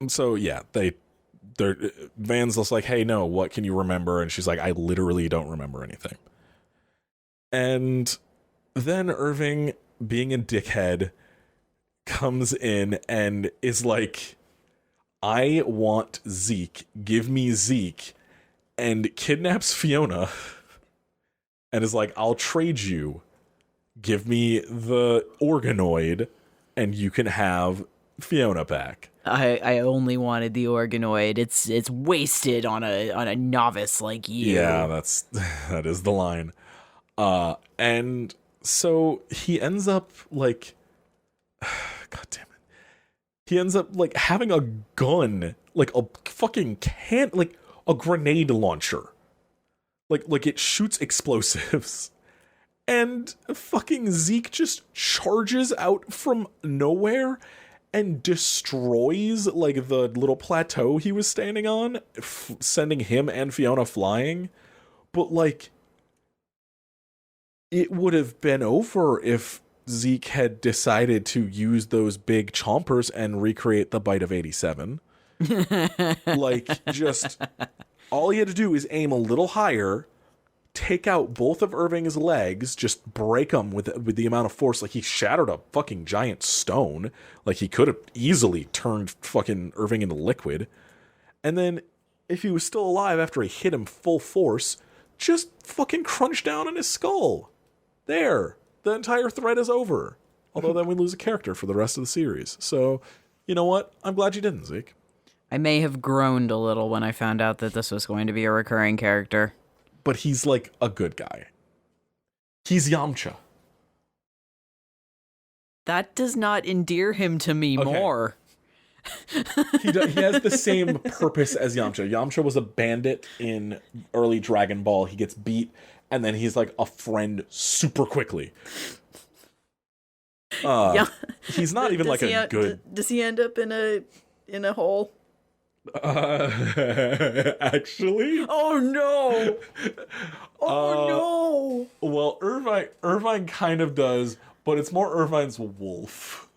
So yeah, Van's just like, hey, no, what can you remember? And she's like, I literally don't remember anything. And then Irving, being a dickhead, comes in and is like, I want Zeke. Give me Zeke. and kidnaps Fiona and is like, I'll trade you. Give me the organoid and you can have Fiona back. I only wanted the organoid. It's wasted on a novice like you. Yeah, that is the line. And so he ends up like, God damn it. He ends up like having a gun, like a fucking like a grenade launcher. Like it shoots explosives. And fucking Zeke just charges out from nowhere and destroys like the little plateau he was standing on, sending him and Fiona flying. But like, it would have been over if Zeke had decided to use those big chompers and recreate the bite of 87. Like, just all he had to do is aim a little higher, take out both of Irving's legs, just break them with the amount of force. Like, he shattered a fucking giant stone. Like, he could have easily turned fucking Irving into liquid. And then, if he was still alive after he hit him full force, just fucking crunch down on his skull. There. The entire thread is over. Although then we lose a character for the rest of the series. So, you know what? I'm glad you didn't, Zeke. I may have groaned a little when I found out that this was going to be a recurring character. But he's like a good guy. He's Yamcha. That does not endear him to me more. He has the same purpose as Yamcha. Yamcha was a bandit in early Dragon Ball. He gets beat, and then he's like a friend super quickly. He's not even like a good... Does he end up in a hole? Actually? Oh no! Oh no! Well, Irvine kind of does, but it's more Irvine's wolf.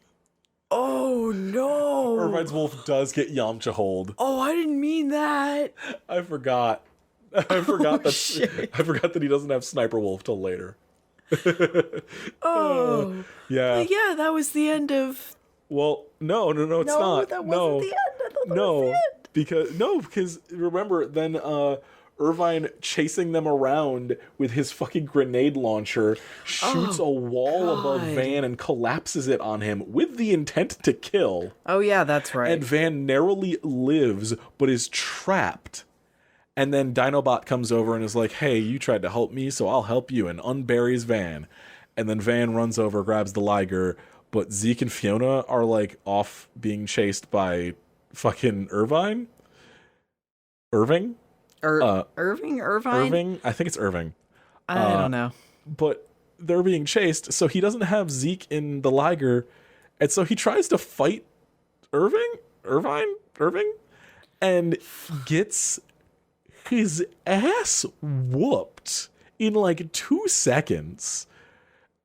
Oh no! Irvine's wolf does get Yamcha hold. Oh, I didn't mean that. I forgot. I forgot that he doesn't have Sniper Wolf till later. Oh. Yeah. But yeah, that was the end of... Well, no, it's not. That wasn't the end. I thought that was the end. Because remember, then Irvine chasing them around with his fucking grenade launcher shoots a wall above Van and collapses it on him with the intent to kill. Oh yeah, that's right. And Van narrowly lives, but is trapped. And then Dinobot comes over and is like, hey, you tried to help me, so I'll help you, and unburies Van. And then Van runs over, grabs the Liger, but Zeke and Fiona are like off being chased by fucking Irvine? Irving? Irvine? I think it's Irving. I don't know. But they're being chased, so he doesn't have Zeke in the Liger, and so he tries to fight Irving, and gets his ass whooped in like 2 seconds.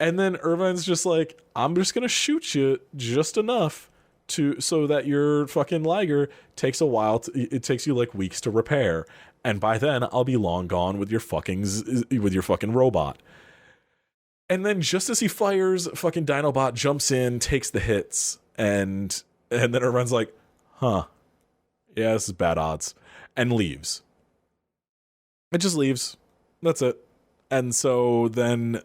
And then Irvine's just like, I'm just gonna shoot you just enough so that your fucking Liger takes a while. It takes you like weeks to repair, and by then I'll be long gone with your fucking robot. And then just as he fires, fucking Dinobot jumps in, takes the hits, and then Irvine's like, huh, yeah, this is bad odds, and leaves. It just leaves. That's it. And so then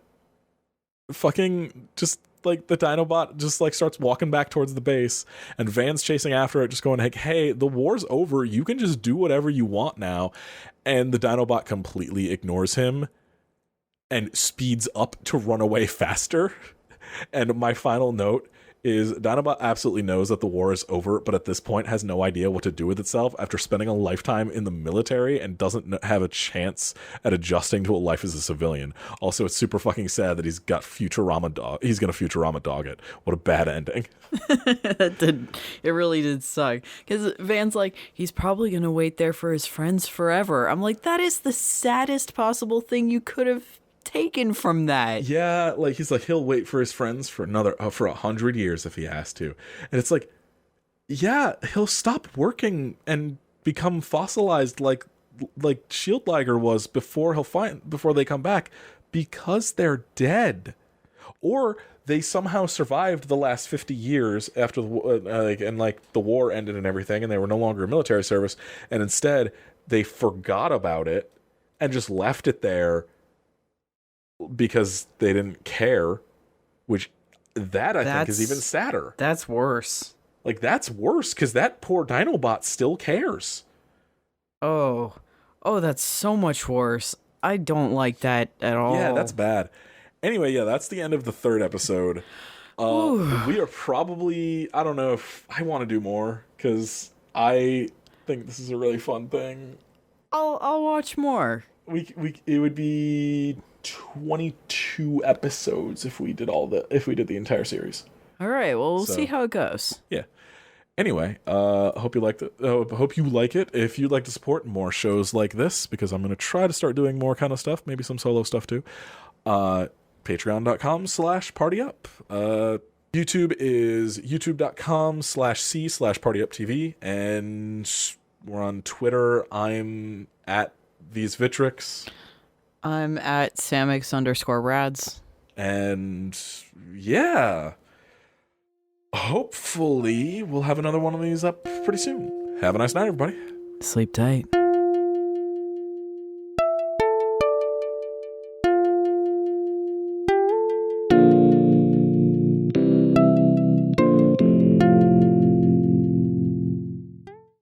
fucking just like the Dinobot just like starts walking back towards the base, and Van's chasing after it, just going like, hey, the war's over, you can just do whatever you want now. And the Dinobot completely ignores him and speeds up to run away faster. And my final note is Dinobot absolutely knows that the war is over, but at this point has no idea what to do with itself after spending a lifetime in the military and doesn't have a chance at adjusting to a life as a civilian. Also, it's super fucking sad that he's got Futurama dog. He's gonna Futurama dog it. What a bad ending. It really did suck. Because Van's like, he's probably gonna wait there for his friends forever. I'm like, that is the saddest possible thing you could have taken from that. Yeah, like he's like, he'll wait for his friends for another for 100 years if he has to. And it's like, yeah, he'll stop working and become fossilized like Shield Liger was before they come back, because they're dead. Or they somehow survived the last 50 years after the war ended and everything, and they were no longer in military service, and instead they forgot about it and just left it there because they didn't care, which that I think is even sadder. That's worse. Like, that's worse because that poor Dinobot still cares. Oh, that's so much worse. I don't like that at all. Yeah, that's bad. Anyway, yeah, that's the end of the third episode. We are probably, I don't know if I want to do more because I think this is a really fun thing. I'll watch more. It would be 22 episodes if we did the entire series. All right, well, we'll see how it goes. Yeah. Anyway, hope you liked it. Hope you like it. If you'd like to support more shows like this, because I'm going to try to start doing more kind of stuff, maybe some solo stuff too, patreon.com/partyup. YouTube is youtube.com/c/partyuptv, and we're on Twitter. I'm at TheseVitrix. I'm at Samix_Rads. And yeah, hopefully we'll have another one of these up pretty soon. Have a nice night, everybody. Sleep tight.